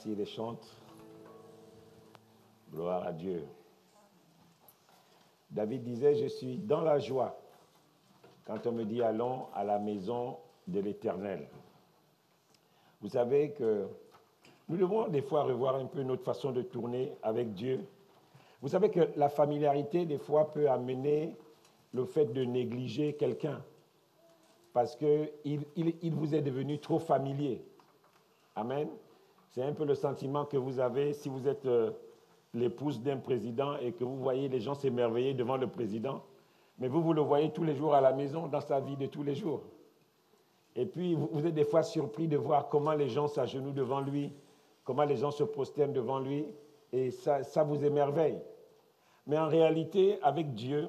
s'il les chante. Gloire à Dieu. David disait, je suis dans la joie quand on me dit allons à la maison de l'Éternel. Vous savez que nous devons des fois revoir un peu notre façon de tourner avec Dieu. Vous savez que la familiarité des fois peut amener le fait de négliger quelqu'un parce qu'il vous est devenu trop familier. Amen. C'est un peu le sentiment que vous avez si vous êtes l'épouse d'un président et que vous voyez les gens s'émerveiller devant le président, mais vous le voyez tous les jours à la maison, dans sa vie de tous les jours. Et puis, vous êtes des fois surpris de voir comment les gens s'agenouillent devant lui, comment les gens se prosternent devant lui, et ça vous émerveille. Mais en réalité, avec Dieu,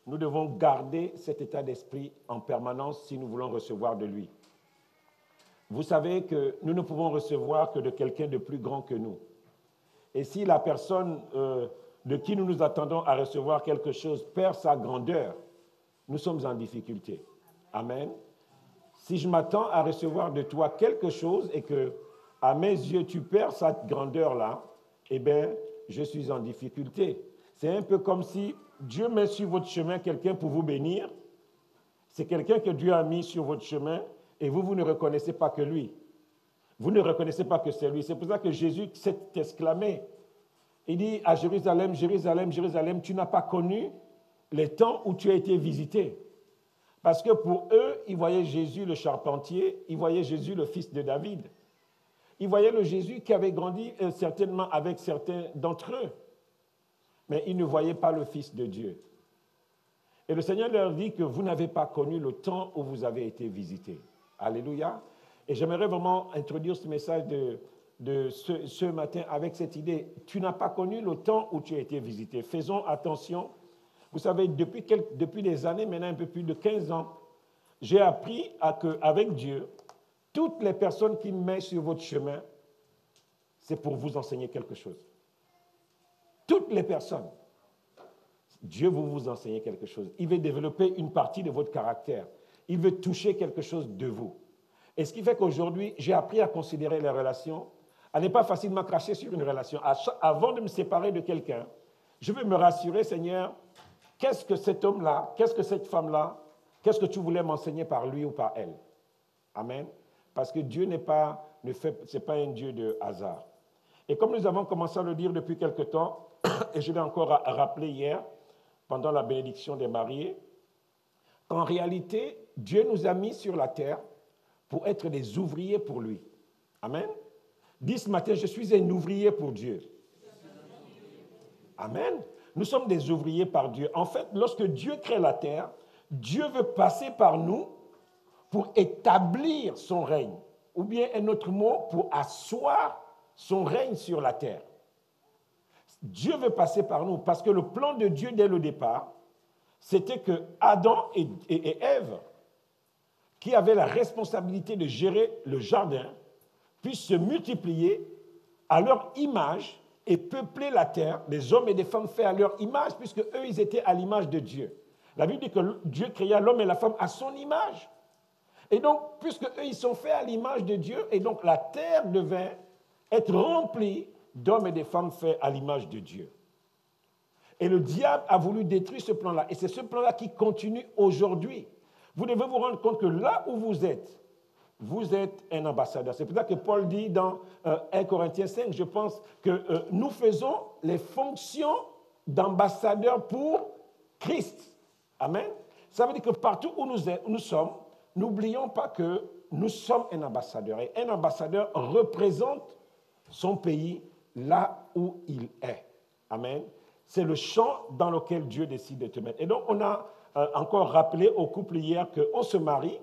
nous devons garder cet état d'esprit en permanence si nous voulons recevoir de lui. Vous savez que nous ne pouvons recevoir que de quelqu'un de plus grand que nous. Et si la personne de qui nous nous attendons à recevoir quelque chose perd sa grandeur, nous sommes en difficulté. Amen. Si je m'attends à recevoir de toi quelque chose et que, à mes yeux, tu perds cette grandeur-là, eh bien, je suis en difficulté. C'est un peu comme si Dieu met sur votre chemin quelqu'un pour vous bénir. C'est quelqu'un que Dieu a mis sur votre chemin et vous ne reconnaissez pas que lui. Vous ne reconnaissez pas que c'est lui. C'est pour ça que Jésus s'est exclamé. Il dit à Jérusalem, Jérusalem, Jérusalem, tu n'as pas connu les temps où tu as été visité. Parce que pour eux, ils voyaient Jésus le charpentier, ils voyaient Jésus le fils de David. Ils voyaient le Jésus qui avait grandi certainement avec certains d'entre eux. Mais ils ne voyaient pas le Fils de Dieu. Et le Seigneur leur dit que vous n'avez pas connu le temps où vous avez été visités. Alléluia. Et j'aimerais vraiment introduire ce message de ce matin avec cette idée. Tu n'as pas connu le temps où tu as été visité. Faisons attention. Vous savez, depuis des années, maintenant un peu plus de 15 ans, j'ai appris qu'avec Dieu, toutes les personnes qu'il met sur votre chemin, c'est pour vous enseigner quelque chose. Toutes les personnes. Dieu veut vous enseigner quelque chose. Il veut développer une partie de votre caractère. Il veut toucher quelque chose de vous. Et ce qui fait qu'aujourd'hui, j'ai appris à considérer les relations, à ne pas facilement cracher sur une relation. Avant de me séparer de quelqu'un, je veux me rassurer, Seigneur, qu'est-ce que cet homme-là, qu'est-ce que cette femme-là, qu'est-ce que tu voulais m'enseigner par lui ou par elle? Amen. Parce que Dieu c'est pas un Dieu de hasard. Et comme nous avons commencé à le dire depuis quelque temps, et je l'ai encore rappelé hier, pendant la bénédiction des mariés, qu'en réalité, Dieu nous a mis sur la terre pour être des ouvriers pour lui. Amen. Dis ce matin, je suis un ouvrier pour Dieu. Amen. Nous sommes des ouvriers par Dieu. En fait, lorsque Dieu crée la terre, Dieu veut passer par nous pour établir son règne. Ou bien un autre mot, pour asseoir son règne sur la terre. Dieu veut passer par nous parce que le plan de Dieu dès le départ, c'était que Adam et Ève, qui avaient la responsabilité de gérer le jardin, puissent se multiplier à leur image et peupler la terre, des hommes et des femmes faits à leur image, puisque eux, ils étaient à l'image de Dieu. La Bible dit que Dieu créa l'homme et la femme à son image. Et donc, puisque eux, ils sont faits à l'image de Dieu, et donc la terre devait être remplie d'hommes et de femmes faits à l'image de Dieu. Et le diable a voulu détruire ce plan-là. Et c'est ce plan-là qui continue aujourd'hui. Vous devez vous rendre compte que là où vous êtes un ambassadeur. C'est pour ça que Paul dit dans 1 Corinthiens 5, je pense que nous faisons les fonctions d'ambassadeurs pour Christ. Amen. Ça veut dire que partout où nous sommes, n'oublions pas que nous sommes un ambassadeur. Et un ambassadeur représente son pays là où il est. Amen. C'est le champ dans lequel Dieu décide de te mettre. Et donc, on a encore rappelé au couple hier qu'on se marie,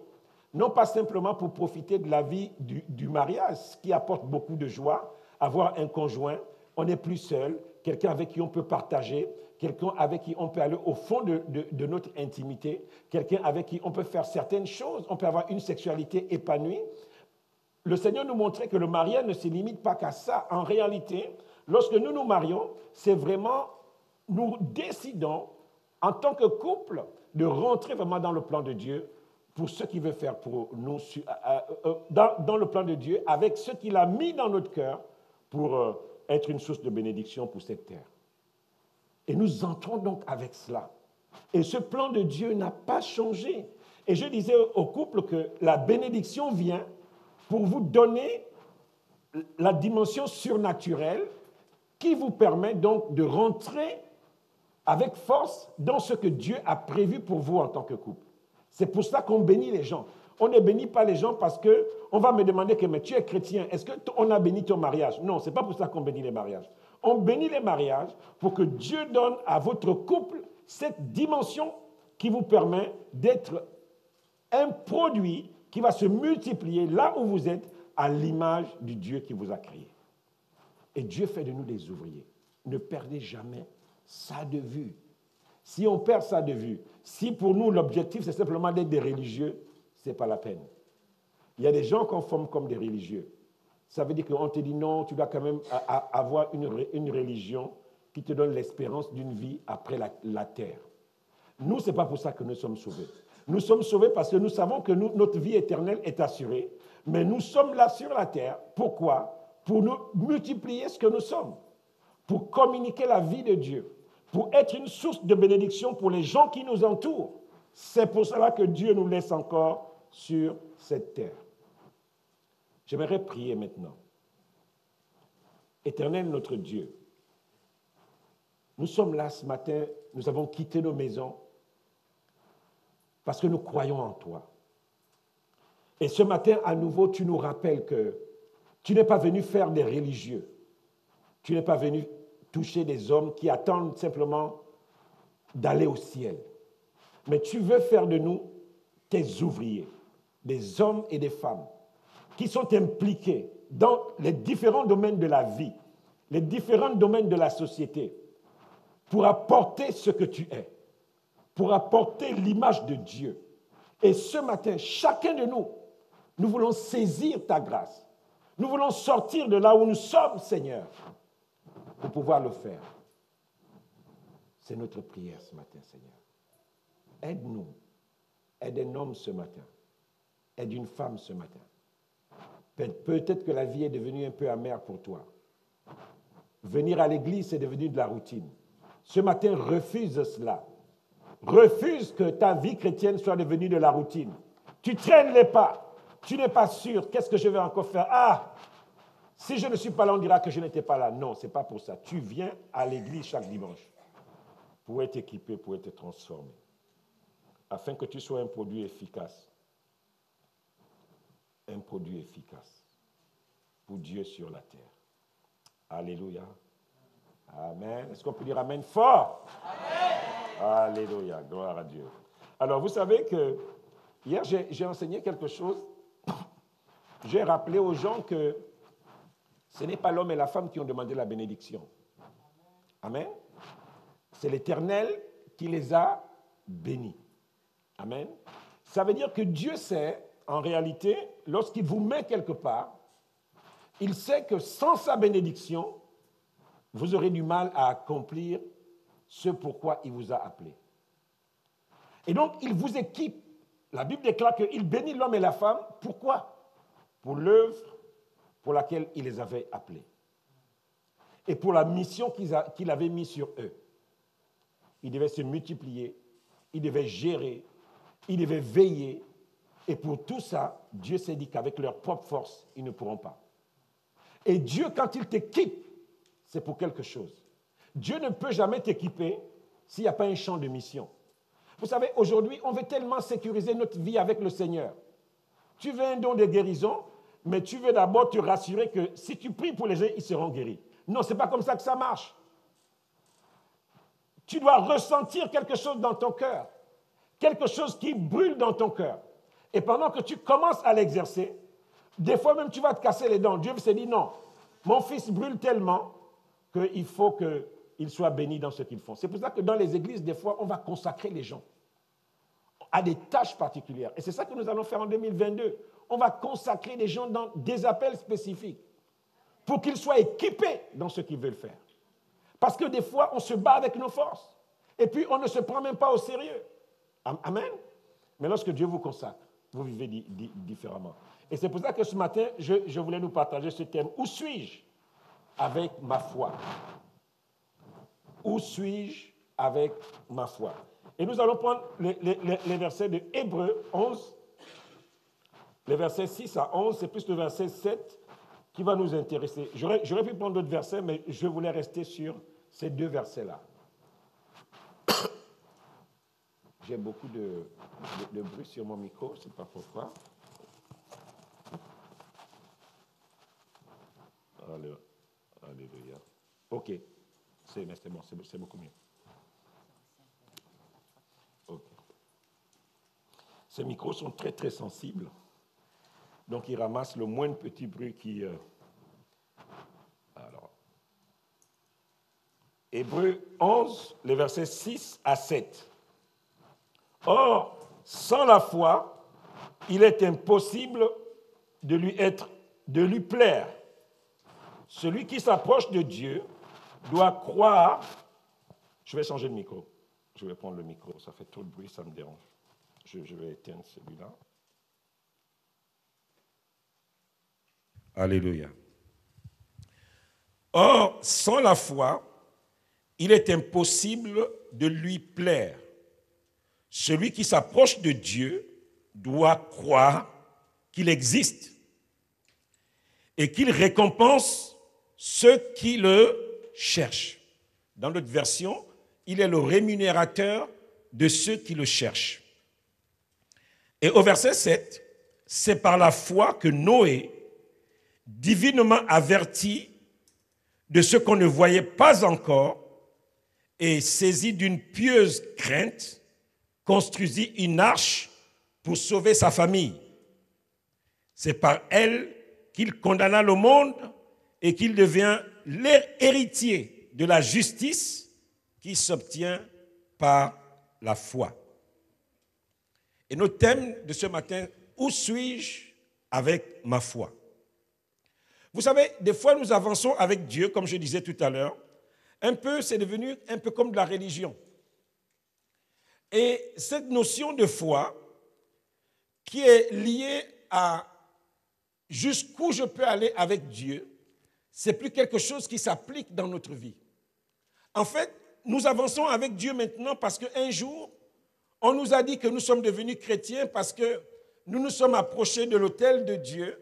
non pas simplement pour profiter de la vie du mariage, ce qui apporte beaucoup de joie, avoir un conjoint, on n'est plus seul, quelqu'un avec qui on peut partager, quelqu'un avec qui on peut aller au fond de notre intimité, quelqu'un avec qui on peut faire certaines choses, on peut avoir une sexualité épanouie. Le Seigneur nous montrait que le mariage ne se limite pas qu'à ça. En réalité, lorsque nous nous marions, c'est vraiment, nous décidons en tant que couple de rentrer vraiment dans le plan de Dieu pour ce qu'il veut faire pour nous, dans le plan de Dieu, avec ce qu'il a mis dans notre cœur pour être une source de bénédiction pour cette terre. Et nous entrons donc avec cela. Et ce plan de Dieu n'a pas changé. Et je disais au couple que la bénédiction vient pour vous donner la dimension surnaturelle qui vous permet donc de rentrer avec force dans ce que Dieu a prévu pour vous en tant que couple. C'est pour ça qu'on bénit les gens. On ne bénit pas les gens parce qu'on va me demander que mais tu es chrétien, est-ce qu'on a béni ton mariage? Non, ce n'est pas pour ça qu'on bénit les mariages. On bénit les mariages pour que Dieu donne à votre couple cette dimension qui vous permet d'être un produit qui va se multiplier là où vous êtes à l'image du Dieu qui vous a créé. Et Dieu fait de nous des ouvriers. Ne perdez jamais ça de vue. Si on perd ça de vue, si pour nous l'objectif c'est simplement d'être des religieux, ce n'est pas la peine. Il y a des gens qu'on forme comme des religieux. Ça veut dire qu'on te dit non, tu dois quand même avoir une religion qui te donne l'espérance d'une vie après la terre. Nous, ce n'est pas pour ça que nous sommes sauvés. Nous sommes sauvés parce que nous savons que notre vie éternelle est assurée, mais nous sommes là sur la terre. Pourquoi? Pour nous multiplier ce que nous sommes, pour communiquer la vie de Dieu, pour être une source de bénédiction pour les gens qui nous entourent. C'est pour cela que Dieu nous laisse encore sur cette terre. J'aimerais prier maintenant. Éternel notre Dieu, nous sommes là ce matin, nous avons quitté nos maisons parce que nous croyons en toi. Et ce matin, à nouveau, tu nous rappelles que tu n'es pas venu faire des religieux. Tu n'es pas venu toucher des hommes qui attendent simplement d'aller au ciel. Mais tu veux faire de nous tes ouvriers, des hommes et des femmes qui sont impliqués dans les différents domaines de la vie, les différents domaines de la société, pour apporter ce que tu es, pour apporter l'image de Dieu. Et ce matin, chacun de nous, nous voulons saisir ta grâce. Nous voulons sortir de là où nous sommes, Seigneur, pour pouvoir le faire. C'est notre prière ce matin, Seigneur. Aide-nous. Aide un homme ce matin. Aide une femme ce matin. Peut-être que la vie est devenue un peu amère pour toi. Venir à l'église, c'est devenu de la routine. Ce matin, refuse cela. Refuse que ta vie chrétienne soit devenue de la routine. Tu traînes les pas. Tu n'es pas sûr. Qu'est-ce que je vais encore faire? Ah, si je ne suis pas là, on dira que je n'étais pas là. Non, ce n'est pas pour ça. Tu viens à l'église chaque dimanche pour être équipé, pour être transformé, afin que tu sois un produit efficace. Un produit efficace pour Dieu sur la terre. Alléluia. Amen. Est-ce qu'on peut dire Amen fort? Amen. Alléluia. Gloire à Dieu. Alors, vous savez que hier, j'ai enseigné quelque chose. J'ai rappelé aux gens que ce n'est pas l'homme et la femme qui ont demandé la bénédiction. Amen. C'est l'Éternel qui les a bénis. Amen. Ça veut dire que Dieu sait, en réalité, lorsqu'il vous met quelque part, il sait que sans sa bénédiction, vous aurez du mal à accomplir ce pourquoi il vous a appelé. Et donc, il vous équipe. La Bible déclare qu'il bénit l'homme et la femme. Pourquoi? Pour l'œuvre pour laquelle il les avait appelés. Et pour la mission qu'il avait mise sur eux. Ils devaient se multiplier, ils devaient gérer, ils devaient veiller. Et pour tout ça, Dieu s'est dit qu'avec leur propre force, ils ne pourront pas. Et Dieu, quand il t'équipe, c'est pour quelque chose. Dieu ne peut jamais t'équiper s'il n'y a pas un champ de mission. Vous savez, aujourd'hui, on veut tellement sécuriser notre vie avec le Seigneur. Tu veux un don de guérison, mais tu veux d'abord te rassurer que si tu pries pour les gens, ils seront guéris. Non, ce n'est pas comme ça que ça marche. Tu dois ressentir quelque chose dans ton cœur, quelque chose qui brûle dans ton cœur. Et pendant que tu commences à l'exercer, des fois même tu vas te casser les dents. Dieu s'est dit non, mon fils brûle tellement qu'il faut qu'il soit béni dans ce qu'ils font. C'est pour ça que dans les églises, des fois, on va consacrer les gens à des tâches particulières. Et c'est ça que nous allons faire en 2022. On va consacrer les gens dans des appels spécifiques pour qu'ils soient équipés dans ce qu'ils veulent faire. Parce que des fois, on se bat avec nos forces. Et puis, on ne se prend même pas au sérieux. Amen. Mais lorsque Dieu vous consacre, vous vivez différemment. Et c'est pour ça que ce matin, je voulais nous partager ce thème. Où suis-je? avec ma foi? Où suis-je avec ma foi? Et nous allons prendre les versets de Hébreux 11, les versets 6 à 11, c'est plus le verset 7 qui va nous intéresser. J'aurais pu prendre d'autres versets, mais je voulais rester sur ces deux versets-là. J'ai beaucoup de bruit sur mon micro, je ne sais pas pourquoi. Alléluia. OK. C'est bon, c'est beaucoup mieux. OK. Ces micros sont très, très sensibles. Donc, ils ramassent le moins de petits bruits qui... Alors, Hébreux 11, les versets 6 à 7. Or, sans la foi, il est impossible de lui plaire. Celui qui s'approche de Dieu doit croire... Je vais changer de micro. Je vais prendre le micro. Ça fait trop de bruit, ça me dérange. Je vais éteindre celui-là. Alléluia. Or, sans la foi, il est impossible de lui plaire. Celui qui s'approche de Dieu doit croire qu'il existe et qu'il récompense ceux qui le cherchent. Dans notre version, il est le rémunérateur de ceux qui le cherchent. Et au verset 7, c'est par la foi que Noé, divinement averti de ce qu'on ne voyait pas encore et saisi d'une pieuse crainte, construisit une arche pour sauver sa famille. C'est par elle qu'il condamna le monde et qu'il devient l'héritier de la justice qui s'obtient par la foi. Et notre thème de ce matin, où suis-je avec ma foi? Vous savez, des fois nous avançons avec Dieu, comme je disais tout à l'heure, c'est devenu un peu comme de la religion. Et cette notion de foi, qui est liée à jusqu'où je peux aller avec Dieu, c'est plus quelque chose qui s'applique dans notre vie. En fait, nous avançons avec Dieu maintenant parce qu'un jour, on nous a dit que nous sommes devenus chrétiens parce que nous nous sommes approchés de l'autel de Dieu.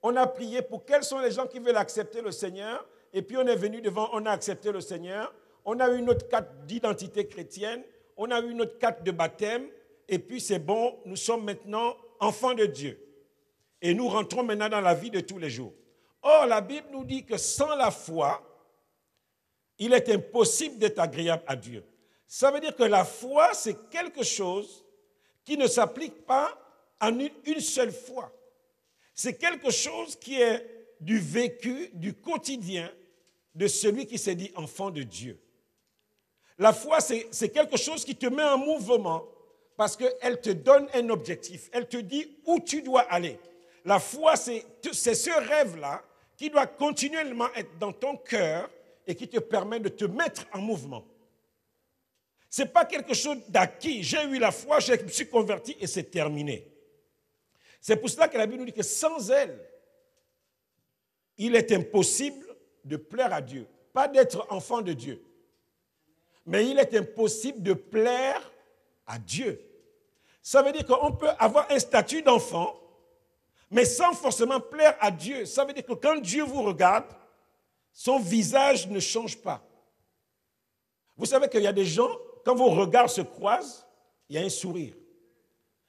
On a prié pour quels sont les gens qui veulent accepter le Seigneur. Et puis on est venu devant, on a accepté le Seigneur. On a eu notre carte d'identité chrétienne. On a eu notre carte de baptême. Et puis c'est bon, nous sommes maintenant enfants de Dieu. Et nous rentrons maintenant dans la vie de tous les jours. Or, la Bible nous dit que sans la foi, il est impossible d'être agréable à Dieu. Ça veut dire que la foi, c'est quelque chose qui ne s'applique pas en une seule fois. C'est quelque chose qui est du vécu, du quotidien de celui qui s'est dit enfant de Dieu. La foi, c'est quelque chose qui te met en mouvement parce qu'elle te donne un objectif. Elle te dit où tu dois aller. La foi, c'est ce rêve-là qui doit continuellement être dans ton cœur et qui te permet de te mettre en mouvement. Ce n'est pas quelque chose d'acquis. J'ai eu la foi, je me suis converti et c'est terminé. C'est pour cela que la Bible nous dit que sans elle, il est impossible de plaire à Dieu. Pas d'être enfant de Dieu. Mais il est impossible de plaire à Dieu. Ça veut dire qu'on peut avoir un statut d'enfant, mais sans forcément plaire à Dieu. Ça veut dire que quand Dieu vous regarde, son visage ne change pas. Vous savez qu'il y a des gens, quand vos regards se croisent, il y a un sourire.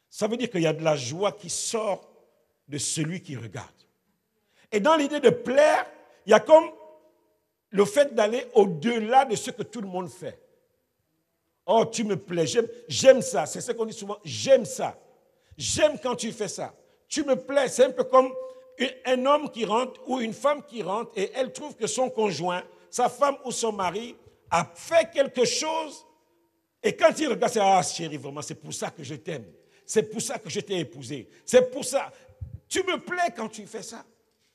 Ça veut dire qu'il y a de la joie qui sort de celui qui regarde. Et dans l'idée de plaire, il y a comme le fait d'aller au-delà de ce que tout le monde fait. Oh, tu me plais, j'aime ça. C'est ce qu'on dit souvent, j'aime ça. J'aime quand tu fais ça. Tu me plais, c'est un peu comme un homme qui rentre ou une femme qui rentre et elle trouve que son conjoint, sa femme ou son mari a fait quelque chose et quand il regarde, c'est « Ah chérie, vraiment, c'est pour ça que je t'aime. C'est pour ça que je t'ai épousé. C'est pour ça. Tu me plais quand tu fais ça. »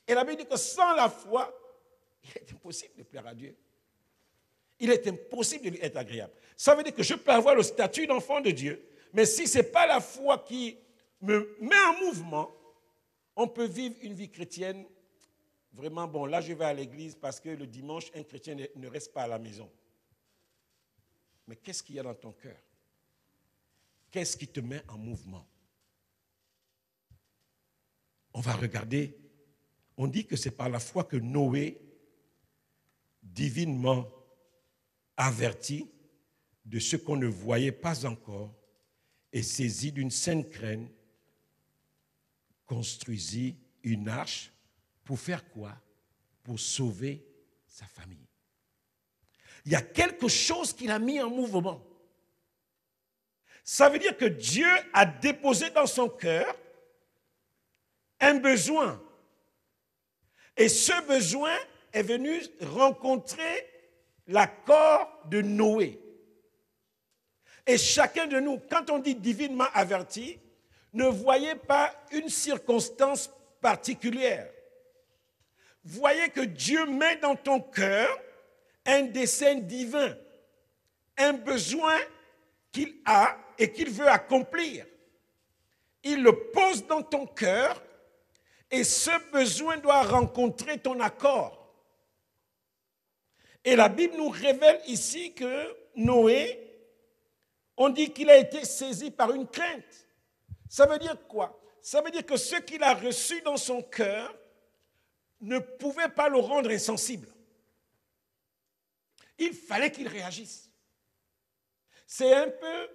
Et la Bible dit que sans la foi, il est impossible de plaire à Dieu. Il est impossible de lui être agréable. Ça veut dire que je peux avoir le statut d'enfant de Dieu, mais si ce n'est pas la foi qui me met en mouvement, on peut vivre une vie chrétienne vraiment, bon, là, je vais à l'église parce que le dimanche, un chrétien ne reste pas à la maison. Mais qu'est-ce qu'il y a dans ton cœur? Qu'est-ce qui te met en mouvement? On va regarder. On dit que c'est par la foi que Noé, divinement averti de ce qu'on ne voyait pas encore, et saisi d'une sainte crainte, construisit une arche pour faire quoi? Pour sauver sa famille. Il y a quelque chose qu'il a mis en mouvement. Ça veut dire que Dieu a déposé dans son cœur un besoin. Et ce besoin est venu rencontrer l'accord de Noé. Et chacun de nous, quand on dit divinement averti, ne voyez pas une circonstance particulière. Voyez que Dieu met dans ton cœur un dessein divin, un besoin qu'il a et qu'il veut accomplir. Il le pose dans ton cœur et ce besoin doit rencontrer ton accord. Et la Bible nous révèle ici que Noé, on dit qu'il a été saisi par une crainte. Ça veut dire quoi? Ça veut dire que ce qu'il a reçu dans son cœur ne pouvait pas le rendre insensible. Il fallait qu'il réagisse. C'est un peu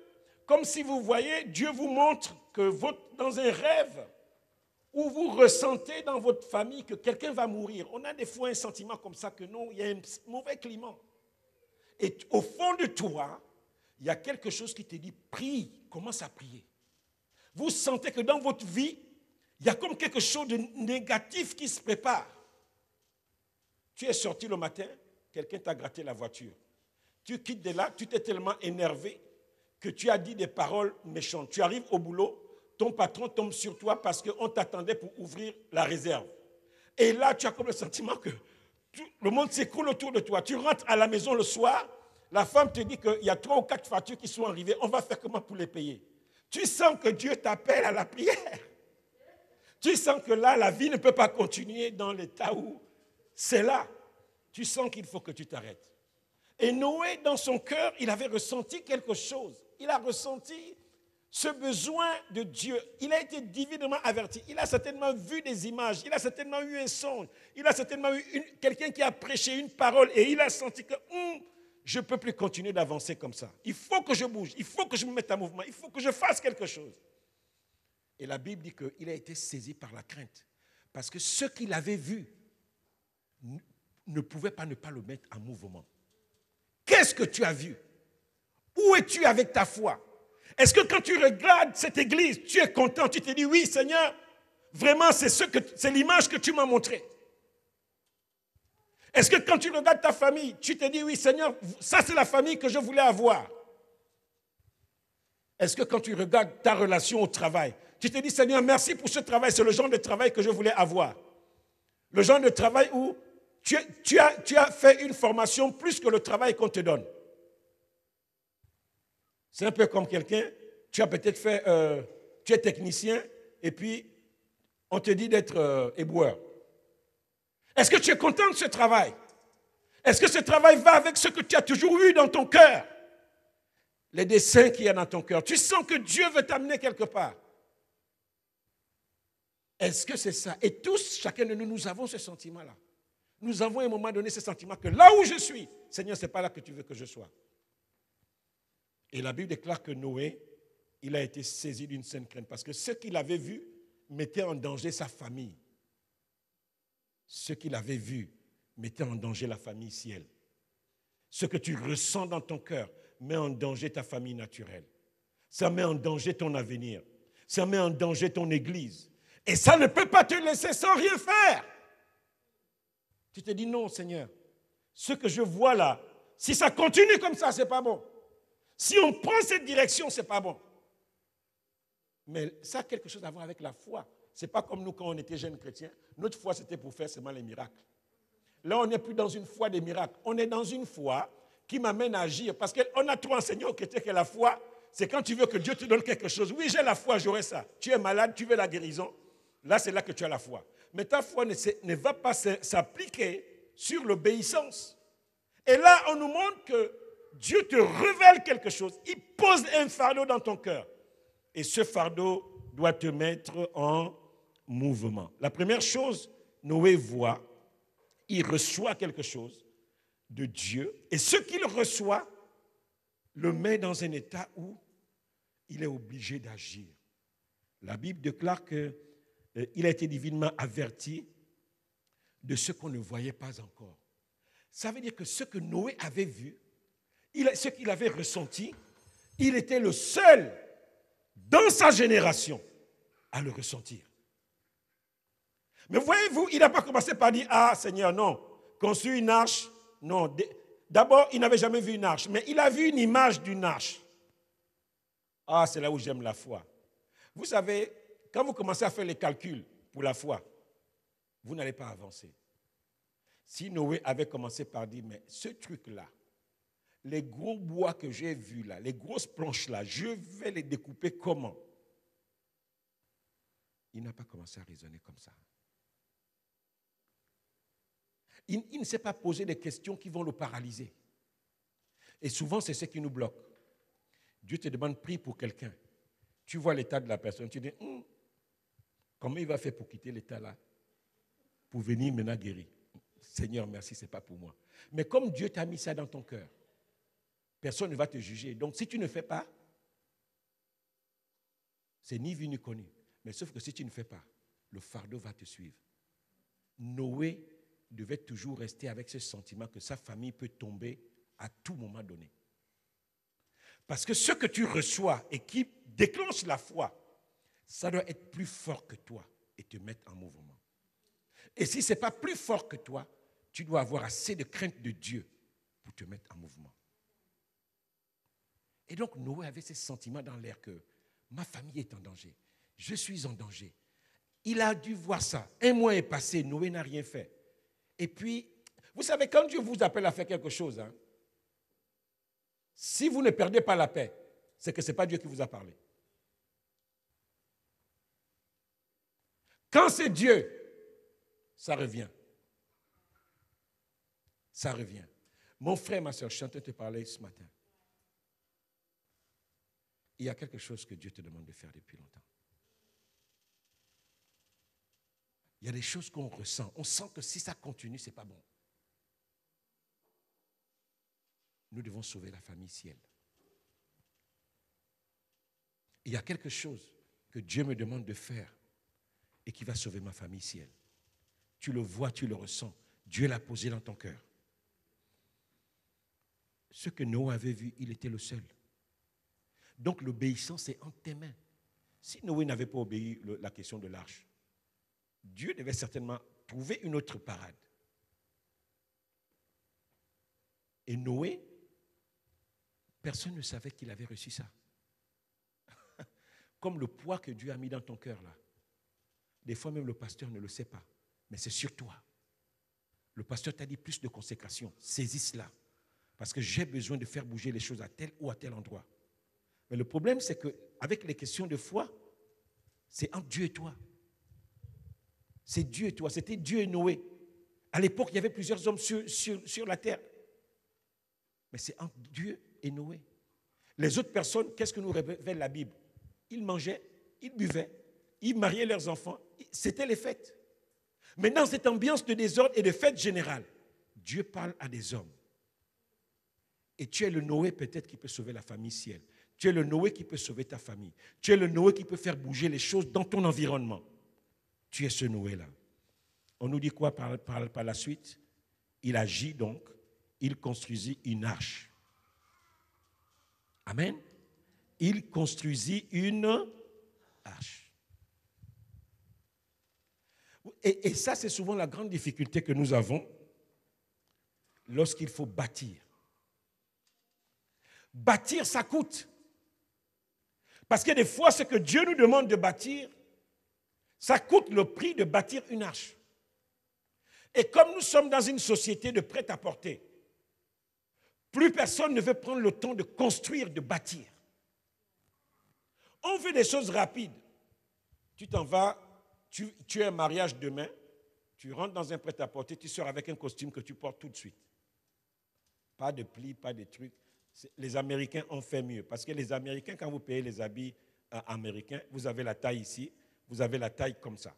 comme si vous voyez, Dieu vous montre que dans un rêve où vous ressentez dans votre famille que quelqu'un va mourir. On a des fois un sentiment comme ça que non, il y a un mauvais climat. Et au fond de toi, il y a quelque chose qui te dit, prie, commence à prier. Vous sentez que dans votre vie, il y a comme quelque chose de négatif qui se prépare. Tu es sorti le matin, quelqu'un t'a gratté la voiture. Tu quittes de là, tu t'es tellement énervé que tu as dit des paroles méchantes. Tu arrives au boulot, ton patron tombe sur toi parce qu'on t'attendait pour ouvrir la réserve. Et là, tu as comme le sentiment que le monde s'écroule autour de toi. Tu rentres à la maison le soir, la femme te dit qu'il y a 3 ou 4 factures qui sont arrivées, on va faire comment pour les payer? Tu sens que Dieu t'appelle à la prière. Tu sens que là, la vie ne peut pas continuer dans l'état où c'est là. Tu sens qu'il faut que tu t'arrêtes. Et Noé, dans son cœur, il avait ressenti quelque chose. Il a ressenti ce besoin de Dieu. Il a été divinement averti. Il a certainement vu des images. Il a certainement eu un songe. Il a certainement eu quelqu'un qui a prêché une parole. Et il a senti que je ne peux plus continuer d'avancer comme ça. Il faut que je bouge. Il faut que je me mette en mouvement. Il faut que je fasse quelque chose. Et la Bible dit qu'il a été saisi par la crainte. Parce que ce qu'il avait vu ne pouvait pas ne pas le mettre en mouvement. Qu'est-ce que tu as vu? Où es-tu avec ta foi? Est-ce que quand tu regardes cette église, tu es content? Tu te dis, oui Seigneur, vraiment c'est l'image que tu m'as montrée. Est-ce que quand tu regardes ta famille, tu te dis, oui Seigneur, ça c'est la famille que je voulais avoir? Est-ce que quand tu regardes ta relation au travail, tu te dis, Seigneur, merci pour ce travail, c'est le genre de travail que je voulais avoir? Le genre de travail où tu as fait une formation plus que le travail qu'on te donne. C'est un peu comme quelqu'un, tu as peut-être fait, tu es technicien, et puis on te dit d'être éboueur. Est-ce que tu es content de ce travail? Est-ce que ce travail va avec ce que tu as toujours eu dans ton cœur? Les desseins qu'il y a dans ton cœur. Tu sens que Dieu veut t'amener quelque part. Est-ce que c'est ça? Et tous, chacun de nous, nous avons ce sentiment-là. Nous avons à un moment donné ce sentiment que là où je suis, Seigneur, ce n'est pas là que tu veux que je sois. Et la Bible déclare que Noé, il a été saisi d'une sainte crainte parce que ce qu'il avait vu mettait en danger sa famille. Ce qu'il avait vu mettait en danger la famille ciel. Ce que tu ressens dans ton cœur met en danger ta famille naturelle. Ça met en danger ton avenir. Ça met en danger ton église. Et ça ne peut pas te laisser sans rien faire. Tu te dis non, Seigneur, ce que je vois là, si ça continue comme ça, ce n'est pas bon. Si on prend cette direction, ce n'est pas bon. Mais ça a quelque chose à voir avec la foi. Ce n'est pas comme nous quand on était jeunes chrétiens. Notre foi, c'était pour faire seulement les miracles. Là, on n'est plus dans une foi des miracles. On est dans une foi qui m'amène à agir. Parce qu'on a trop enseigné aux chrétiens que la foi, c'est quand tu veux que Dieu te donne quelque chose. Oui, j'ai la foi, j'aurai ça. Tu es malade, tu veux la guérison. Là, c'est là que tu as la foi. mais ta foi ne va pas s'appliquer sur l'obéissance. Et là, on nous montre que Dieu te révèle quelque chose. Il pose un fardeau dans ton cœur. Et ce fardeau doit te mettre en mouvement. La première chose, Noé voit, il reçoit quelque chose de Dieu. Et ce qu'il reçoit le met dans un état où il est obligé d'agir. La Bible déclare qu'il a été divinement averti de ce qu'on ne voyait pas encore. Ça veut dire que ce que Noé avait vu, ce qu'il avait ressenti, il était le seul dans sa génération à le ressentir. Mais voyez-vous, il n'a pas commencé par dire, ah Seigneur, non, construire une arche, non. D'abord, il n'avait jamais vu une arche, mais il a vu une image d'une arche. Ah, c'est là où j'aime la foi. Vous savez, quand vous commencez à faire les calculs pour la foi, vous n'allez pas avancer. Si Noé avait commencé par dire, mais ce truc-là, les gros bois que j'ai vus là, les grosses planches là, je vais les découper comment? Il n'a pas commencé à raisonner comme ça. Il ne s'est pas posé des questions qui vont le paralyser. Et souvent, c'est ce qui nous bloque. Dieu te demande, prie pour quelqu'un. Tu vois l'état de la personne, tu dis, comment il va faire pour quitter l'état là? Pour venir maintenant guérir. Seigneur, merci, ce n'est pas pour moi. Mais comme Dieu t'a mis ça dans ton cœur, personne ne va te juger. Donc, si tu ne fais pas, c'est ni vu ni connu. Mais sauf que si tu ne fais pas, le fardeau va te suivre. Noé devait toujours rester avec ce sentiment que sa famille peut tomber à tout moment donné. Parce que ce que tu reçois et qui déclenche la foi, ça doit être plus fort que toi et te mettre en mouvement. Et si ce n'est pas plus fort que toi, tu dois avoir assez de crainte de Dieu pour te mettre en mouvement. Et donc Noé avait ce sentiment dans l'air que ma famille est en danger, je suis en danger. Il a dû voir ça. 1 mois est passé, Noé n'a rien fait. Et puis, vous savez, quand Dieu vous appelle à faire quelque chose, si vous ne perdez pas la paix, c'est que ce n'est pas Dieu qui vous a parlé. Quand c'est Dieu, ça revient. Ça revient. Mon frère, ma soeur, je suis en train de te parler ce matin. Il y a quelque chose que Dieu te demande de faire depuis longtemps. Il y a des choses qu'on ressent. On sent que si ça continue, ce n'est pas bon. Nous devons sauver la famille ciel. Il y a quelque chose que Dieu me demande de faire et qui va sauver ma famille ciel. Tu le vois, tu le ressens. Dieu l'a posé dans ton cœur. Ce que Noé avait vu, il était le seul. Donc l'obéissance est entre tes mains. Si Noé n'avait pas obéi la question de l'arche, Dieu devait certainement trouver une autre parade. Et Noé, personne ne savait qu'il avait reçu ça. Comme le poids que Dieu a mis dans ton cœur là. Des fois même le pasteur ne le sait pas, mais c'est sur toi. Le pasteur t'a dit plus de consécration, saisis cela. Parce que j'ai besoin de faire bouger les choses à tel ou à tel endroit. Mais le problème, c'est qu'avec les questions de foi, c'est entre Dieu et toi. C'est Dieu et toi. C'était Dieu et Noé. À l'époque, il y avait plusieurs hommes sur la terre. Mais c'est entre Dieu et Noé. Les autres personnes, qu'est-ce que nous révèle la Bible? Ils mangeaient, ils buvaient, ils mariaient leurs enfants. C'était les fêtes. Mais dans cette ambiance de désordre et de fête générale, Dieu parle à des hommes. Et tu es le Noé peut-être qui peut sauver la famille ciel. Tu es le Noé qui peut sauver ta famille. Tu es le Noé qui peut faire bouger les choses dans ton environnement. Tu es ce Noé-là. On nous dit quoi par la suite? Il agit donc, il construisit une arche. Amen. Il construisit une arche. Et ça, c'est souvent la grande difficulté que nous avons lorsqu'il faut bâtir. Bâtir, ça coûte. Parce que des fois, ce que Dieu nous demande de bâtir, ça coûte le prix de bâtir une arche. Et comme nous sommes dans une société de prêt-à-porter, plus personne ne veut prendre le temps de construire, de bâtir. On veut des choses rapides. Tu t'en vas, tu as un mariage demain, Tu rentres dans un prêt-à-porter, tu sors avec un costume que tu portes tout de suite. Pas de plis, pas de trucs. Les Américains ont fait mieux. Parce que les Américains, quand vous payez les habits américains, vous avez la taille ici, vous avez la taille comme ça.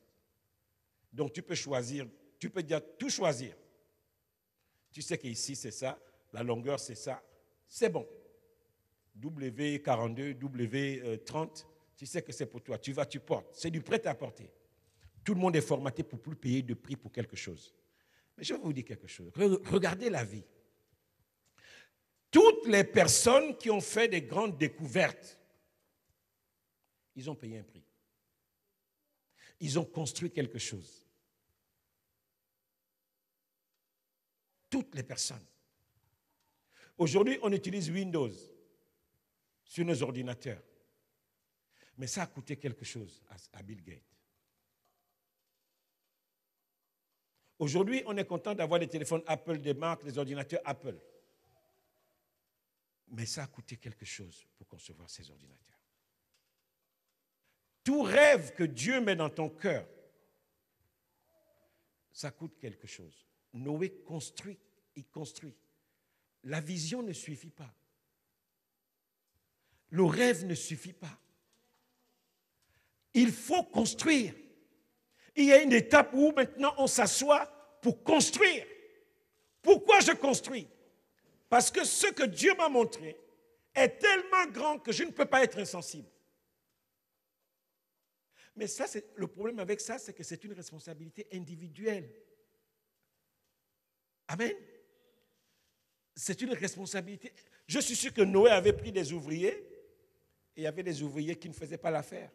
Donc tu peux choisir, tu peux dire tout choisir. Tu sais qu'ici c'est ça, la longueur c'est ça, c'est bon. W42, W30, tu sais que c'est pour toi. Tu vas, tu portes. C'est du prêt-à-porter. Tout le monde est formaté pour plus payer de prix pour quelque chose. Mais je vais vous dire quelque chose. Regardez la vie. Toutes les personnes qui ont fait des grandes découvertes, ils ont payé un prix. Ils ont construit quelque chose. Toutes les personnes. Aujourd'hui, on utilise Windows sur nos ordinateurs. Mais ça a coûté quelque chose à Bill Gates. Aujourd'hui, on est content d'avoir des téléphones Apple, des marques, des ordinateurs Apple. Mais ça a coûté quelque chose pour concevoir ces ordinateurs. Tout rêve que Dieu met dans ton cœur, ça coûte quelque chose. Noé construit, il construit. La vision ne suffit pas. Le rêve ne suffit pas. Il faut construire. Il y a une étape où maintenant on s'assoit pour construire. Pourquoi je construis? Parce que ce que Dieu m'a montré est tellement grand que je ne peux pas être insensible. Mais ça, le problème avec ça, c'est que c'est une responsabilité individuelle. Amen. C'est une responsabilité. Je suis sûr que Noé avait pris des ouvriers et il y avait des ouvriers qui ne faisaient pas l'affaire.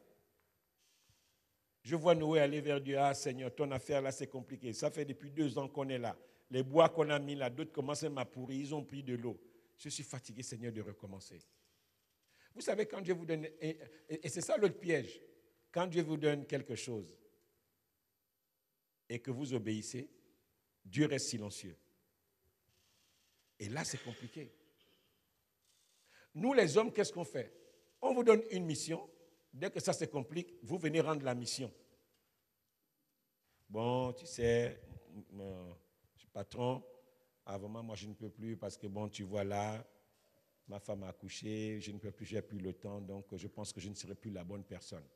Je vois Noé aller vers Dieu. Ah Seigneur, ton affaire là c'est compliqué. Ça fait depuis 2 ans qu'on est là. Les bois qu'on a mis là, d'autres commencent à pourrir. Ils ont pris de l'eau. Je suis fatigué Seigneur de recommencer. Vous savez quand Dieu vous donne, et c'est ça l'autre piège. Quand Dieu vous donne quelque chose et que vous obéissez, Dieu reste silencieux. Et là c'est compliqué. Nous les hommes, qu'est-ce qu'on fait? On vous donne une mission. Dès que ça se complique, vous venez rendre la mission. Bon, tu sais, patron, avant moi je ne peux plus parce que bon, tu vois là, ma femme a accouché, je ne peux plus, j'ai plus le temps, donc je pense que je ne serai plus la bonne personne.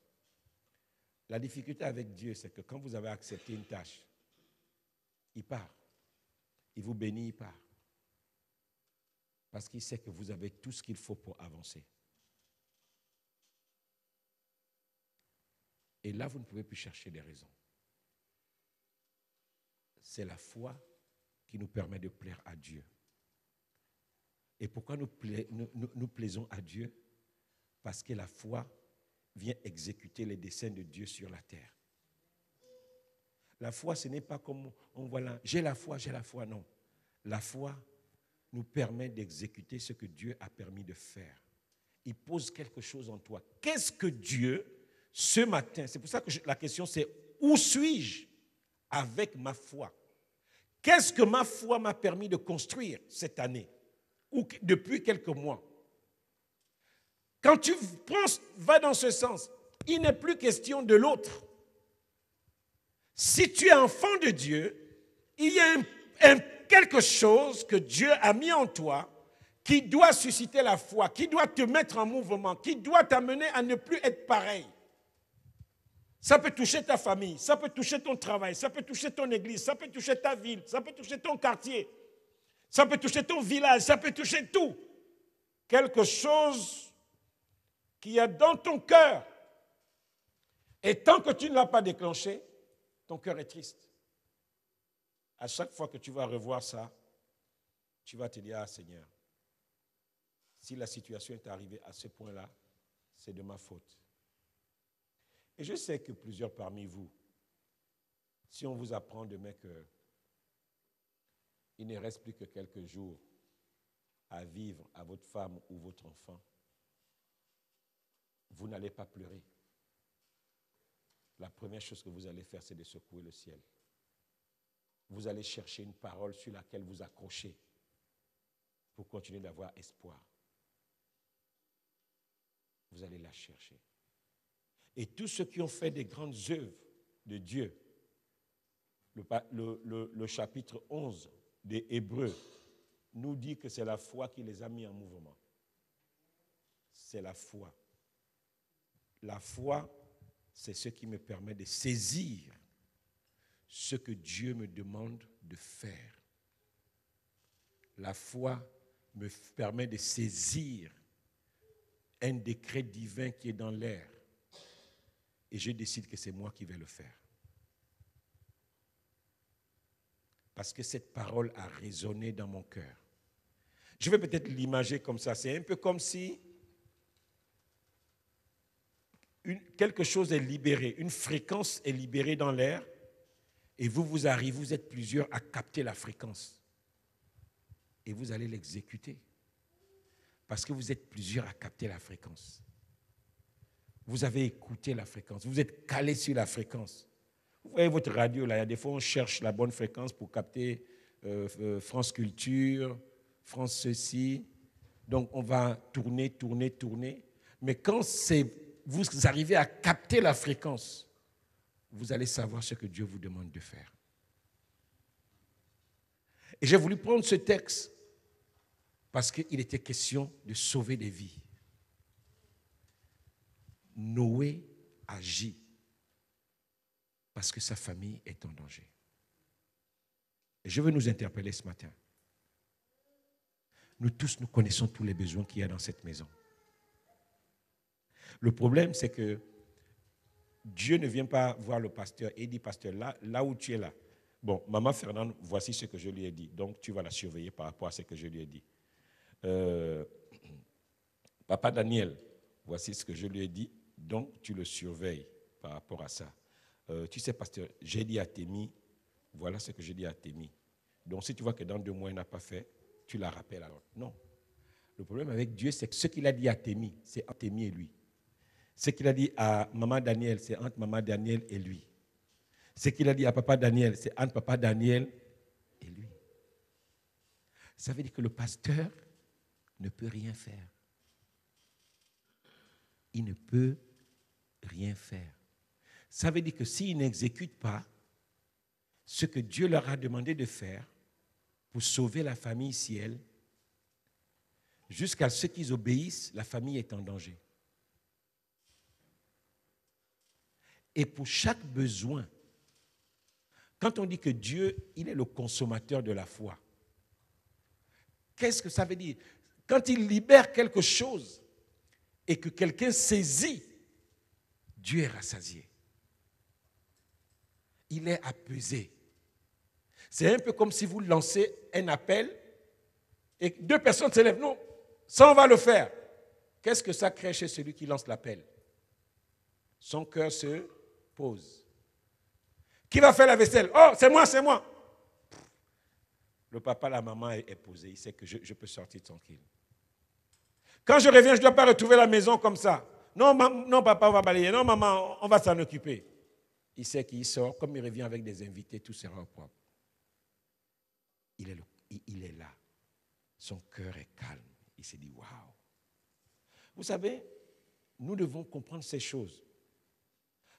La difficulté avec Dieu, c'est que quand vous avez accepté une tâche, il part. Il vous bénit, il part. Parce qu'il sait que vous avez tout ce qu'il faut pour avancer. Et là, vous ne pouvez plus chercher des raisons. C'est la foi qui nous permet de plaire à Dieu. Et pourquoi nous plaisons à Dieu? Parce que la foi vient exécuter les desseins de Dieu sur la terre. La foi, ce n'est pas comme on voit là, j'ai la foi, non. La foi nous permet d'exécuter ce que Dieu a permis de faire. Il pose quelque chose en toi. Qu'est-ce que Dieu, ce matin, c'est pour ça que la question c'est, où suis-je avec ma foi? Qu'est-ce que ma foi m'a permis de construire cette année ou depuis quelques mois? Quand tu vas dans ce sens, il n'est plus question de l'autre. Si tu es enfant de Dieu, il y a quelque chose que Dieu a mis en toi qui doit susciter la foi, qui doit te mettre en mouvement, qui doit t'amener à ne plus être pareil. Ça peut toucher ta famille, ça peut toucher ton travail, ça peut toucher ton église, ça peut toucher ta ville, ça peut toucher ton quartier, ça peut toucher ton village, ça peut toucher tout. Quelque chose qu'il y a dans ton cœur. Et tant que tu ne l'as pas déclenché, ton cœur est triste. À chaque fois que tu vas revoir ça, tu vas te dire, ah Seigneur, si la situation est arrivée à ce point-là, c'est de ma faute. Et je sais que plusieurs parmi vous, si on vous apprend demain qu'il ne reste plus que quelques jours à vivre à votre femme ou votre enfant, vous n'allez pas pleurer. La première chose que vous allez faire, c'est de secouer le ciel. Vous allez chercher une parole sur laquelle vous accrocher pour continuer d'avoir espoir. Vous allez la chercher. Et tous ceux qui ont fait des grandes œuvres de Dieu, le chapitre 11 des Hébreux nous dit que c'est la foi qui les a mis en mouvement. C'est la foi. La foi, c'est ce qui me permet de saisir ce que Dieu me demande de faire. La foi me permet de saisir un décret divin qui est dans l'air. Et je décide que c'est moi qui vais le faire. Parce que cette parole a résonné dans mon cœur. Je vais peut-être l'imager comme ça. C'est un peu comme si quelque chose est libéré, une fréquence est libérée dans l'air, et vous arrivez, vous êtes plusieurs à capter la fréquence. Et vous allez l'exécuter. Parce que vous êtes plusieurs à capter la fréquence. Vous avez écouté la fréquence, vous êtes calé sur la fréquence. Vous voyez votre radio, là, il y a des fois on cherche la bonne fréquence pour capter France Culture, France ceci. Donc on va tourner. Mais quand vous arrivez à capter la fréquence, vous allez savoir ce que Dieu vous demande de faire. Et j'ai voulu prendre ce texte parce qu'il était question de sauver des vies. Noé agit parce que sa famille est en danger. Et je veux nous interpeller ce matin. Nous tous, nous connaissons tous les besoins qu'il y a dans cette maison. Le problème, c'est que Dieu ne vient pas voir le pasteur et dit, pasteur, là où tu es là. Bon, maman Fernande, voici ce que je lui ai dit. Donc, tu vas la surveiller par rapport à ce que je lui ai dit. Papa Daniel, voici ce que je lui ai dit. Donc, tu le surveilles par rapport à ça. Tu sais, pasteur, j'ai dit à Témi, voilà ce que j'ai dit à Témi. Donc, si tu vois que dans 2 mois, il n'a pas fait, tu la rappelles alors. Non. Le problème avec Dieu, c'est que ce qu'il a dit à Témi, c'est entre Témi et lui. Ce qu'il a dit à maman Daniel, c'est entre maman Daniel et lui. Ce qu'il a dit à papa Daniel, c'est entre papa Daniel et lui. Ça veut dire que le pasteur ne peut rien faire. Il ne peut rien faire. Ça veut dire que s'ils n'exécutent pas ce que Dieu leur a demandé de faire pour sauver la famille ciel, jusqu'à ce qu'ils obéissent, la famille est en danger. Et pour chaque besoin, quand on dit que Dieu, il est le consommateur de la foi, qu'est-ce que ça veut dire? Quand il libère quelque chose et que quelqu'un saisit, Dieu est rassasié. Il est apaisé. C'est un peu comme si vous lancez un appel et 2 personnes se lèvent. Non, ça on va le faire. Qu'est-ce que ça crée chez celui qui lance l'appel? Son cœur se pose. Qui va faire la vaisselle? Oh, c'est moi. Le papa, la maman est posé. Il sait que je peux sortir tranquille. Quand je reviens, je ne dois pas retrouver la maison comme ça. Non, non, papa, on va balayer. Non, maman, on va s'en occuper. Il sait qu'il sort. Comme il revient avec des invités, tout sera propre. Il est là. Son cœur est calme. Il s'est dit, waouh. Vous savez, nous devons comprendre ces choses.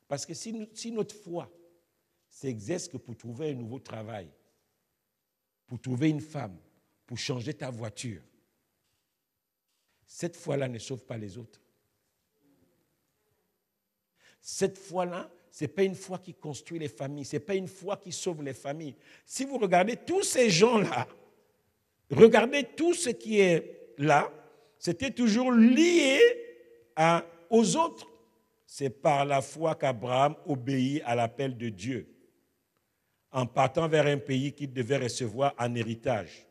Parce que si notre foi s'exerce que pour trouver un nouveau travail, pour trouver une femme, pour changer ta voiture, cette foi-là ne sauve pas les autres. Cette foi-là, ce n'est pas une foi qui construit les familles, ce n'est pas une foi qui sauve les familles. Si vous regardez tous ces gens-là, regardez tout ce qui est là, c'était toujours lié aux autres. C'est par la foi qu'Abraham obéit à l'appel de Dieu, en partant vers un pays qu'il devait recevoir en héritage.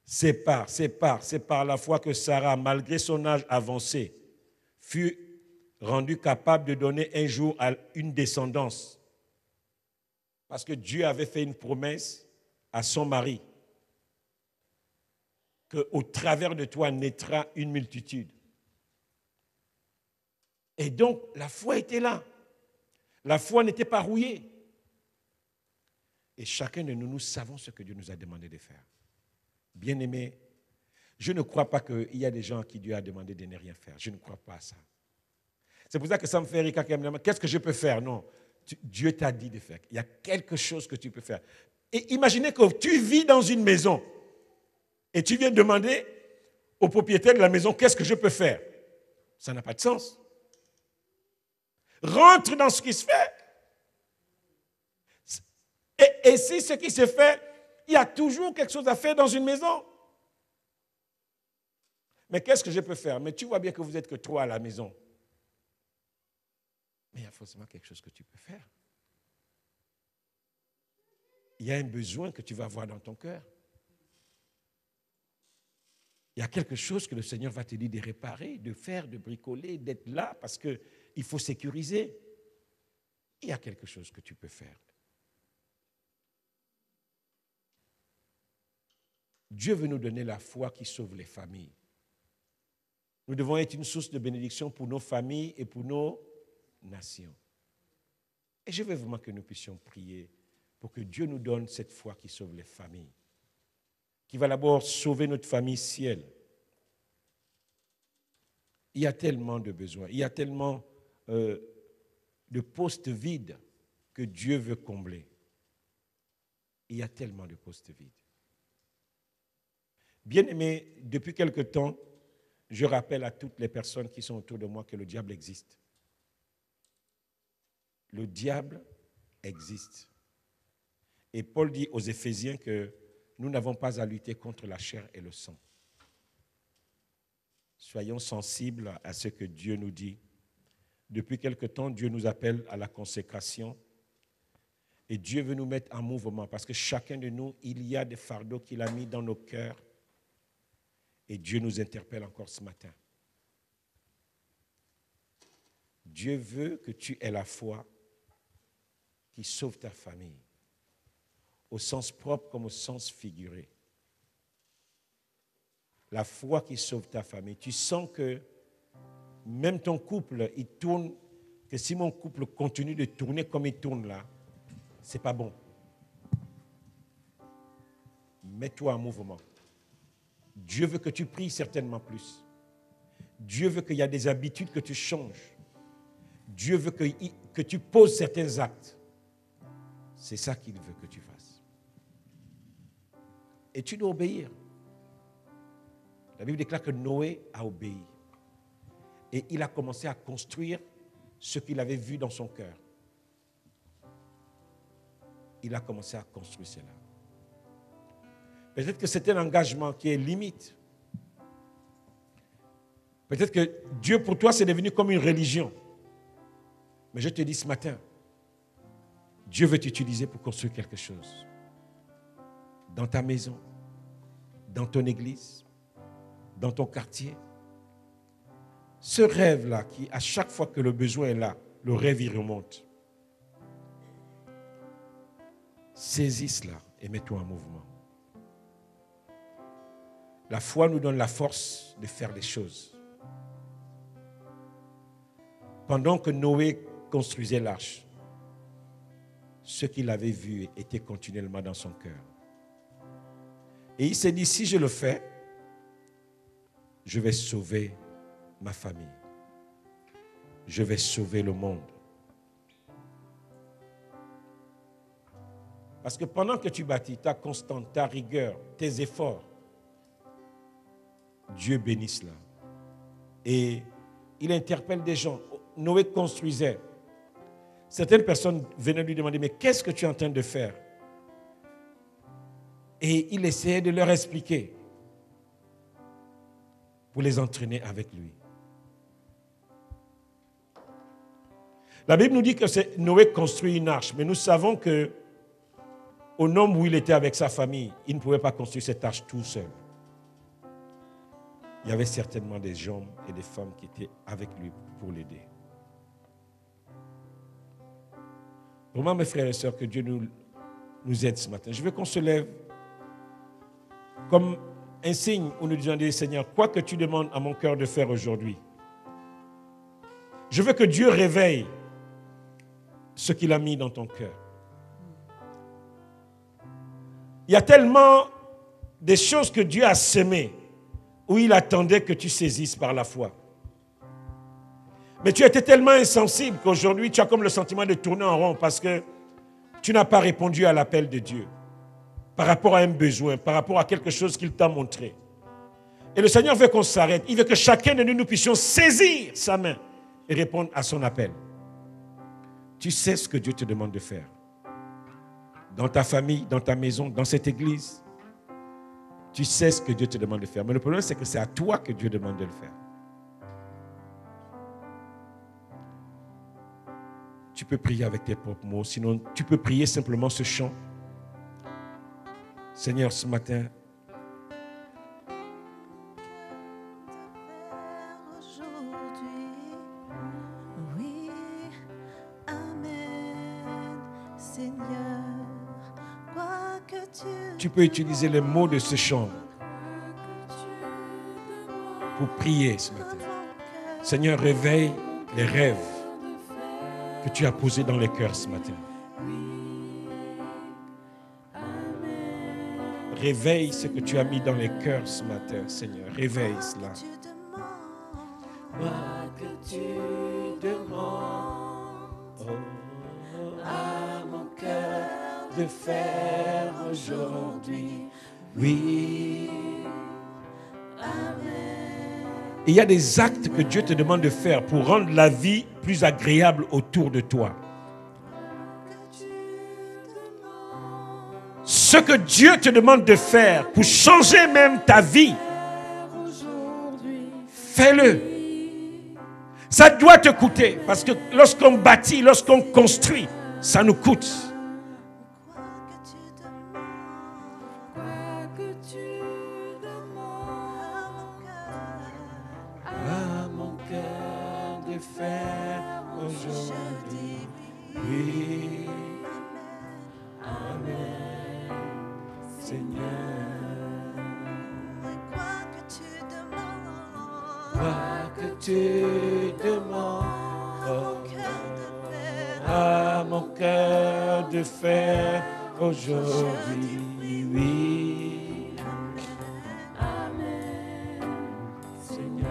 C'est par la foi que Sarah, malgré son âge avancé, fut rendue capable de donner un jour à une descendance. Parce que Dieu avait fait une promesse à son mari, qu'au travers de toi naîtra une multitude. Et donc, la foi était là. La foi n'était pas rouillée. Et chacun de nous, nous savons ce que Dieu nous a demandé de faire. Bien-aimés, je ne crois pas qu'il y a des gens à qui Dieu a demandé de ne rien faire. Je ne crois pas à ça. C'est pour ça que ça me fait rire quand quelqu'un me demande, qu'est-ce que je peux faire? Non. Dieu t'a dit de faire. Il y a quelque chose que tu peux faire. Et imaginez que tu vis dans une maison et tu viens demander au propriétaire de la maison, qu'est-ce que je peux faire? Ça n'a pas de sens. Rentre dans ce qui se fait. Et si ce qui se fait, il y a toujours quelque chose à faire dans une maison. Mais qu'est-ce que je peux faire? Mais tu vois bien que vous n'êtes que 3 à la maison. Mais il y a forcément quelque chose que tu peux faire. Il y a un besoin que tu vas avoir dans ton cœur. Il y a quelque chose que le Seigneur va te dire de réparer, de faire, de bricoler, d'être là parce qu'il faut sécuriser. Il y a quelque chose que tu peux faire. Dieu veut nous donner la foi qui sauve les familles. Nous devons être une source de bénédiction pour nos familles et pour nos nations. Et je veux vraiment que nous puissions prier pour que Dieu nous donne cette foi qui sauve les familles, qui va d'abord sauver notre famille ciel. Il y a tellement de besoins, il y a tellement de postes vides que Dieu veut combler. Il y a tellement de postes vides. Bien-aimés, depuis quelque temps, je rappelle à toutes les personnes qui sont autour de moi que le diable existe. Le diable existe. Et Paul dit aux Éphésiens que nous n'avons pas à lutter contre la chair et le sang. Soyons sensibles à ce que Dieu nous dit. Depuis quelque temps, Dieu nous appelle à la consécration. Et Dieu veut nous mettre en mouvement parce que chacun de nous, il y a des fardeaux qu'il a mis dans nos cœurs. Et Dieu nous interpelle encore ce matin. Dieu veut que tu aies la foi qui sauve ta famille, au sens propre comme au sens figuré. La foi qui sauve ta famille. Tu sens que même ton couple, il tourne, que si mon couple continue de tourner comme il tourne là, ce n'est pas bon. Mets-toi en mouvement. Dieu veut que tu pries certainement plus. Dieu veut qu'il y ait des habitudes que tu changes. Dieu veut que tu poses certains actes. C'est ça qu'il veut que tu fasses. Et tu dois obéir. La Bible déclare que Noé a obéi. Et il a commencé à construire ce qu'il avait vu dans son cœur. Il a commencé à construire cela. Peut-être que c'est un engagement qui est limite. Peut-être que Dieu pour toi c'est devenu comme une religion. Mais je te dis ce matin, Dieu veut t'utiliser pour construire quelque chose. Dans ta maison, dans ton église, dans ton quartier. Ce rêve-là, qui à chaque fois que le besoin est là, le rêve y remonte. Saisis cela et mets-toi en mouvement. La foi nous donne la force de faire les choses. Pendant que Noé construisait l'arche, ce qu'il avait vu était continuellement dans son cœur. Et il s'est dit, si je le fais, je vais sauver ma famille. Je vais sauver le monde. Parce que pendant que tu bâtis, ta constante, ta rigueur, tes efforts, Dieu bénit cela. Et il interpelle des gens. Noé construisait. Certaines personnes venaient lui demander, mais qu'est-ce que tu es en train de faire? Et il essayait de leur expliquer pour les entraîner avec lui. La Bible nous dit que Noé construit une arche, mais nous savons que au nombre où il était avec sa famille, il ne pouvait pas construire cette arche tout seul. Il y avait certainement des hommes et des femmes qui étaient avec lui pour l'aider. Vraiment, mes frères et sœurs, que Dieu nous aide ce matin. Je veux qu'on se lève comme un signe où nous disons, Seigneur, quoi que tu demandes à mon cœur de faire aujourd'hui, je veux que Dieu réveille ce qu'il a mis dans ton cœur. Il y a tellement de choses que Dieu a semées où il attendait que tu saisisses par la foi. Mais tu étais tellement insensible qu'aujourd'hui, tu as comme le sentiment de tourner en rond parce que tu n'as pas répondu à l'appel de Dieu par rapport à un besoin, par rapport à quelque chose qu'il t'a montré. Et le Seigneur veut qu'on s'arrête. Il veut que chacun de nous puissions saisir sa main et répondre à son appel. Tu sais ce que Dieu te demande de faire. Dans ta famille, dans ta maison, dans cette église. Tu sais ce que Dieu te demande de faire. Mais le problème, c'est que c'est à toi que Dieu demande de le faire. Tu peux prier avec tes propres mots. Sinon, tu peux prier simplement ce chant. Seigneur, ce matin, tu peux utiliser les mots de ce chant pour prier ce matin. Seigneur, réveille les rêves que tu as posés dans les cœurs ce matin. Réveille ce que tu as mis dans les cœurs ce matin, Seigneur. Réveille cela. Quoi que tu demandes à mon cœur de faire aujourd'hui, oui. Amen. Il y a des actes que Dieu te demande de faire pour rendre la vie plus agréable autour de toi. Ce que Dieu te demande de faire pour changer même ta vie, fais-le. Ça doit te coûter parce que lorsqu'on bâtit, lorsqu'on construit, ça nous coûte. À mon cœur de faire aujourd'hui, oui. Amen. Seigneur, quoi que tu demandes à mon cœur de faire aujourd'hui, oui. Amen. Seigneur.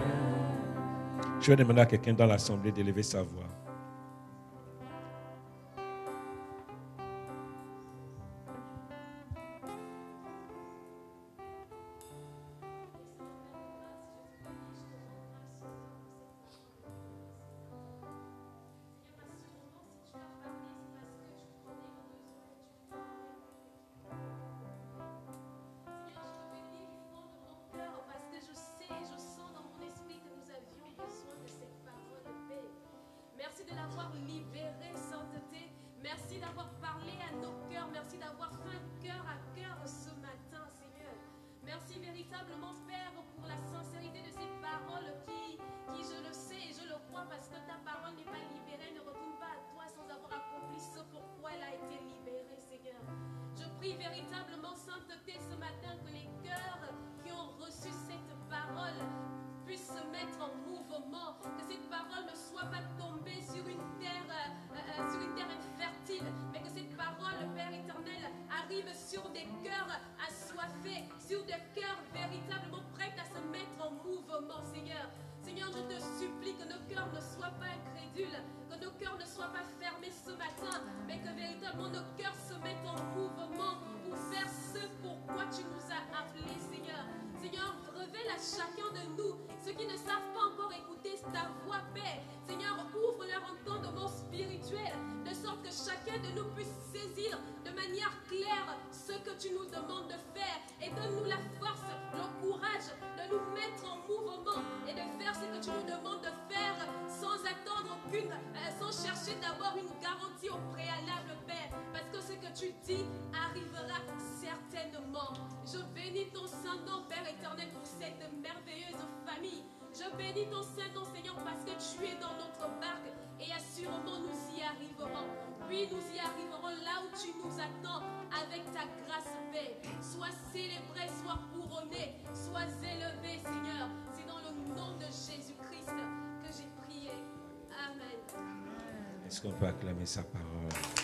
Je vais demander à quelqu'un dans l'assemblée d'élever sa voix. Merci de l'avoir libéré, sainteté. Merci d'avoir parlé à nos cœurs. Merci d'avoir fait cœur à cœur ce matin, Seigneur. Merci véritablement, Père, pour la sincérité de ces paroles qui, je le sais et je le crois, parce que ta parole n'est pas libérée, ne retourne pas à toi sans avoir accompli ce pourquoi elle a été libérée, Seigneur. Je prie véritablement, sainteté, ce matin, que les cœurs qui ont reçu cette parole puisse se mettre en mouvement, que cette parole ne soit pas tombée sur une terre infertile, mais que cette parole, Père éternel, arrive sur des cœurs assoiffés, sur des cœurs véritablement prêts à se mettre en mouvement, Seigneur. Seigneur, je te supplie que nos cœurs ne soient pas incrédules, que nos cœurs ne soient pas fermés ce matin, mais que véritablement nos cœurs se mettent en mouvement pour faire ce pourquoi tu nous as appelés, Seigneur. Seigneur, révèle à chacun de nous, ceux qui ne savent pas encore écouter ta voix, Père. Seigneur, ouvre leur entendement spirituel, de sorte que chacun de nous puisse saisir de manière claire ce que tu nous demandes de faire. Et donne-nous la force, le courage de nous mettre en mouvement et de faire ce que tu nous demandes de faire sans attendre sans chercher d'abord une garantie au préalable, Père. Parce que ce que tu dis arrivera certainement. Je bénis ton Saint-Nom, Père éternel, pour cette merveilleuse famille. Je bénis ton Saint-Nom, Seigneur, parce que tu es dans notre barque et assurément nous y arriverons. Oui, nous y arriverons là où tu nous attends avec ta grâce, Père. Sois célébré, sois couronné, sois élevé, Seigneur. C'est dans le nom de Jésus-Christ que j'ai prié. Amen. Est-ce qu'on peut acclamer sa parole?